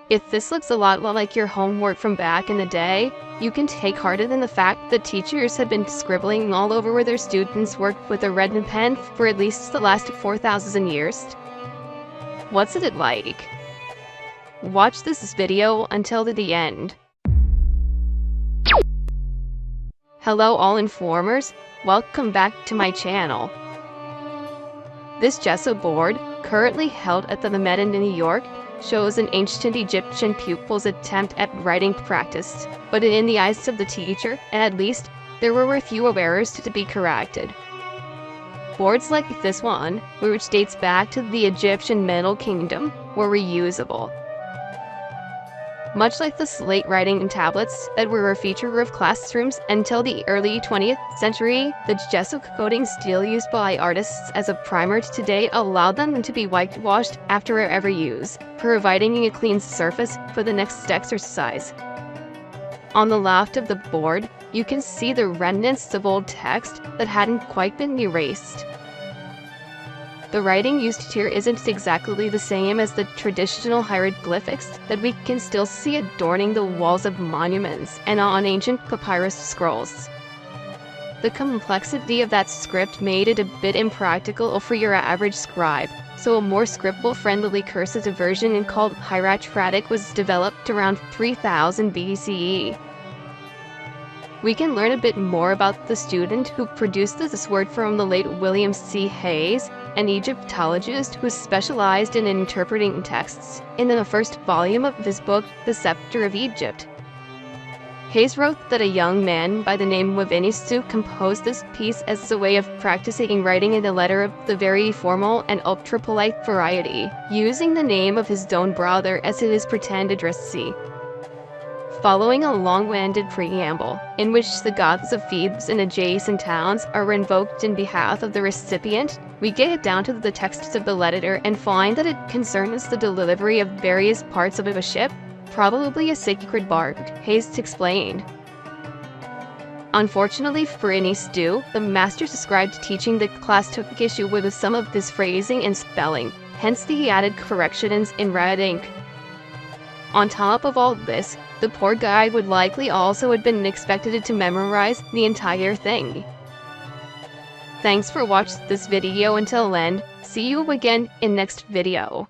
If this looks a lot like your homework from back in the day, you can take heart in the fact that teachers have been scribbling all over where their students worked with a red pen for at least the last 4,000 years. What's it like? Watch this video until the end. Hello all informers, welcome back to my channel. This gesso board, currently held at the Met in New York, shows an ancient Egyptian pupil's attempt at writing practice, but in the eyes of the teacher, at least, there were a few errors to be corrected. Boards like this one, which dates back to the Egyptian Middle Kingdom, were reusable. Much like the slate writing tablets that were a feature of classrooms until the early 20th century, the gesso coating still used by artists as a primer today allowed them to be whitewashed after every use, providing a clean surface for the next exercise. On the left of the board, you can see the remnants of old text that hadn't quite been erased. The writing used here isn't exactly the same as the traditional hieroglyphics that we can still see adorning the walls of monuments and on ancient papyrus scrolls. The complexity of that script made it a bit impractical for your average scribe, so a more scribble-friendly cursive version called hieratic was developed around 3000 BCE. We can learn a bit more about the student who produced this work from the late William C. Hayes, an Egyptologist who specialized in interpreting texts, in the first volume of his book, The Scepter of Egypt. Hayes wrote that a young man by the name of Inisu composed this piece as a way of practicing writing in the letter of the very formal and ultra-polite variety, using the name of his own brother as his pretend addressee. Following a long-winded preamble, in which the gods of Thebes and adjacent towns are invoked in behalf of the recipient, we get down to the text of the letter and find that it concerns the delivery of various parts of a ship, probably a sacred bark, Hayes explained. Unfortunately for Inisu, the master's scribe teaching the class took issue with some of this phrasing and spelling, hence the added corrections in red ink. On top of all this, the poor guy would likely also have been expected to memorize the entire thing. Thanks for watching this video until end. See you again in next video.